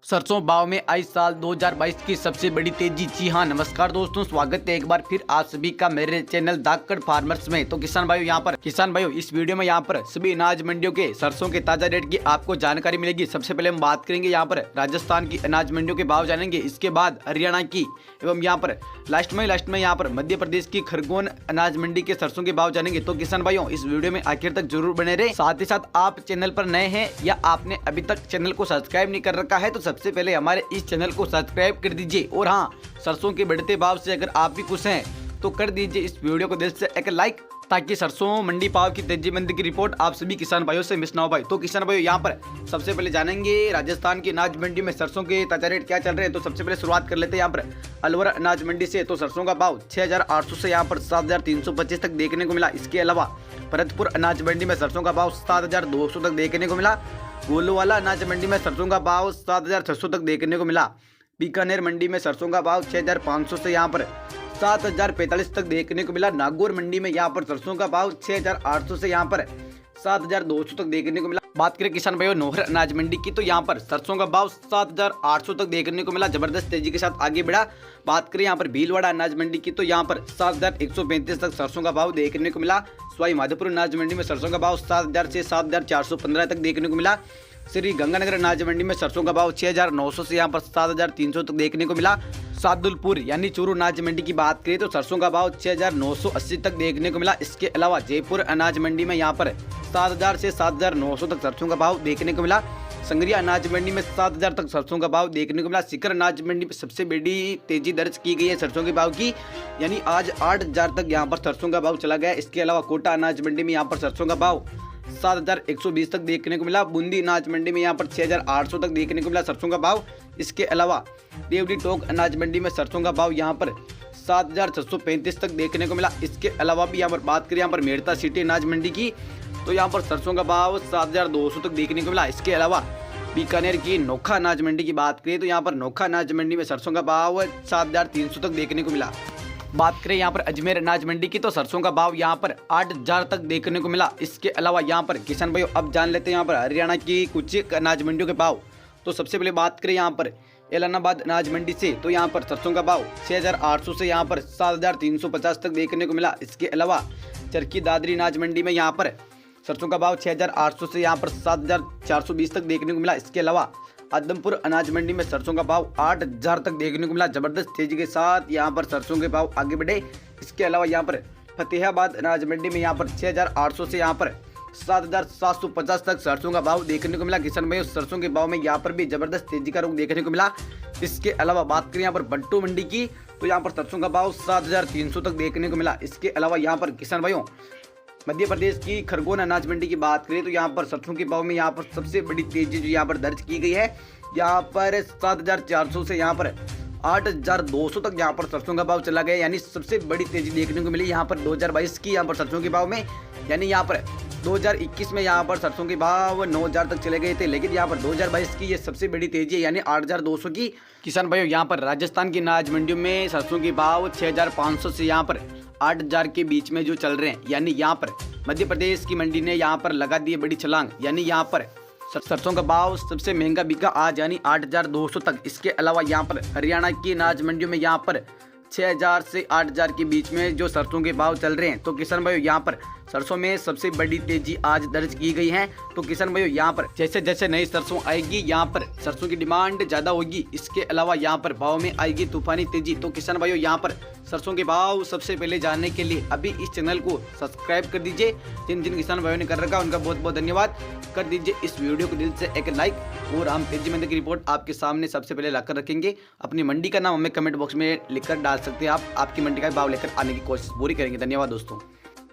सरसों भाव में आई साल 2022 की सबसे बड़ी तेजी। जी हाँ, नमस्कार दोस्तों, स्वागत है एक बार फिर आप सभी का मेरे चैनल धाकड़ फार्मर्स में। तो किसान भाइयों इस वीडियो में यहाँ पर सभी अनाज मंडियों के सरसों के ताजा रेट की आपको जानकारी मिलेगी। सबसे पहले हम बात करेंगे यहाँ पर राजस्थान की अनाज मंडियों के भाव जानेंगे, इसके बाद हरियाणा की एवं यहाँ पर लास्ट में यहाँ पर मध्य प्रदेश की खरगोन अनाज मंडी के सरसों के भाव जानेंगे। तो किसान भाइयों इस वीडियो में आखिर तक जरूर बने रहे। साथ ही साथ आप चैनल पर नए हैं या आपने अभी तक चैनल को सब्सक्राइब नहीं कर रखा है तो सबसे पहले हमारे इस चैनल को सब्सक्राइब कर दीजिए। और हाँ, सरसों के बढ़ते भाव से अगर आप भी खुश हैं तो कर दीजिए इस वीडियो को दिल से एक लाइक, ताकि सरसों मंडी भाव की तेजी मंदी की रिपोर्ट आप सभी किसान भाइयों से मिस ना हो भाई। तो किसान भाइयों यहाँ पर सबसे पहले जानेंगे राजस्थान की अनाज मंडी में सरसों के ताजा रेट क्या चल रहे हैं। तो सबसे पहले शुरुआत कर लेते हैं यहाँ पर अलवर अनाज मंडी से। तो सरसों का भाव 6,800 से यहाँ पर 7,325 तक देखने को मिला। इसके अलावा भरतपुर अनाज मंडी में सरसों का भाव 7,200 तक देखने को मिला। गोलूवाला अनाज मंडी में सरसों का भाव 7,600 तक देखने को मिला। बीकानेर मंडी में सरसों का भाव 6,500 से यहाँ पर 7,045 तक देखने को मिला। नागौर मंडी में यहाँ पर सरसों का भाव 6,800 से यहाँ पर 7,200 तक देखने को मिला। बात करें किसान भाइयों नौहर अनाज मंडी की, तो यहाँ पर सरसों का भाव 7,800 तक देखने को मिला, जबरदस्त तेजी के साथ आगे बढ़ा। बात करें यहाँ पर भीलवाड़ा अनाज मंडी की, तो यहाँ पर 7,135 तक सरसों का भाव देखने को मिला। सवाई माधोपुर अनाज मंडी में सरसों का भाव 7,000 से 7,415 तक देखने को मिला। श्री गंगानगर अनाज मंडी में सरसों का भाव 6,900 से यहाँ पर 7,300 तक देखने को मिला। सादुलपुर यानी चूरू अनाज मंडी की बात करें तो सरसों का भाव 6,980 तक देखने को मिला। इसके अलावा जयपुर अनाज मंडी में यहाँ पर 7,000 से 7,900 तक सरसों का भाव देखने को मिला। संगरिया अनाज मंडी में 7,000 तक सरसों का भाव देखने को मिला। सीकर अनाज मंडी में सबसे बड़ी तेजी दर्ज की गई है सरसों के भाव की, यानी आज 8,000 तक यहाँ पर सरसों का भाव चला गया। इसके अलावा कोटा अनाज मंडी में यहाँ पर सरसों का भाव 7,120 तक देखने को मिला। बूंदी अनाज मंडी में यहाँ पर 6,800 तक देखने को मिला सरसों का भाव। इसके अलावा देवडी टोक अनाज मंडी में सरसों का भाव यहाँ पर 7,635 तक देखने को मिला। इसके अलावा भी यहाँ पर बात करें यहाँ पर मेड़ता सिटी अनाज मंडी की, तो यहाँ पर सरसों का भाव 7,200 तक देखने को मिला। इसके अलावा बीकानेर की नोखा अनाज मंडी की बात करें तो यहाँ पर नोखा अनाज मंडी में सरसों का भाव 7,300 तक देखने को मिला। बात करें यहाँ पर अजमेर अनाज मंडी की, तो सरसों का भाव यहाँ पर 8,000 तक देखने को मिला। इसके अलावा यहाँ पर किसान भाइयों अब जान लेते हैं यहाँ पर हरियाणा की कुछ अनाज मंडियों के भाव। तो सबसे पहले बात करें यहाँ पर एलनाबाद अनाज मंडी से, तो यहाँ पर सरसों का भाव 6,800 से यहाँ पर 7,350 तक देखने को मिला। इसके अलावा चरखी दादरी अनाज मंडी में यहाँ पर सरसों का भाव 6,800 से यहाँ पर 7,420 तक देखने को मिला। इसके अलावा आदमपुर अनाज मंडी में सरसों का भाव 8,000 तक देखने को मिला। जबरदस्त तेजी के साथ यहाँ पर सरसों के भाव आगे बढ़े। इसके अलावा यहाँ पर फतेहाबाद अनाज मंडी में यहाँ पर 6,800 से यहाँ पर 7,750 तक सरसों का भाव देखने को मिला। किसान भाई सरसों के भाव में यहाँ पर भी जबरदस्त तेजी का रुख देखने को मिला। इसके अलावा बात करें यहाँ पर बंटू मंडी की, तो यहाँ पर सरसों का भाव 7,300 तक देखने को मिला। इसके अलावा यहाँ पर किसान भाइयों मध्य प्रदेश की खरगोन अनाज मंडी की बात करें तो यहाँ पर सरसों के भाव में यहाँ पर सबसे बड़ी तेजी जो यहाँ पर दर्ज की गई है, यहाँ पर 7,400 से यहाँ पर 8,200 तक यहाँ पर सरसों का भाव चला गया, यानी सबसे बड़ी तेजी देखने को मिली यहाँ पर 2022 की यहाँ पर सरसों के भाव में। यानी यहाँ पर 2021 में यहाँ पर सरसों के भाव 9,000 तक चले गए थे, लेकिन यहाँ पर 2022 की ये सबसे बड़ी तेजी है, यानी 8,200 की। किसान भाइयों यहाँ पर राजस्थान की अनाज मंडियों में सरसों के भाव 6,500 से यहाँ पर 8,000 के बीच में जो चल रहे हैं, यानी यहाँ पर मध्य प्रदेश की मंडी ने यहाँ पर लगा दी बड़ी छलांग, यानी यहाँ पर सरसों का भाव सबसे महंगा बिका आज, यानी 8,200 तक। इसके अलावा यहाँ पर हरियाणा की अनाज मंडियों में यहाँ पर 6,000 से 8,000 के बीच में जो सरसों के भाव चल रहे हैं। तो किसान भाइयों यहाँ पर सरसों में सबसे बड़ी तेजी आज दर्ज की गई है। तो किसान भाइयों यहाँ पर जैसे जैसे नई सरसों आएगी यहाँ पर सरसों की डिमांड ज़्यादा होगी। इसके अलावा यहाँ पर भाव में आएगी तूफानी तेजी। तो किसान भाइयों यहाँ पर सरसों के भाव सबसे पहले जानने के लिए अभी इस चैनल को सब्सक्राइब कर दीजिए। जिन जिन किसान भाइयों ने कर रखा उनका बहुत बहुत धन्यवाद। कर दीजिए इस वीडियो को दिल से एक लाइक, और हम तेजी मंदी की रिपोर्ट आपके सामने सबसे पहले लाकर रखेंगे। अपनी मंडी का नाम हमें कमेंट बॉक्स में लिखकर डाल सकते हैं आप। आपकी मंडी का भाव लेकर आने की कोशिश पूरी करेंगे। धन्यवाद दोस्तों।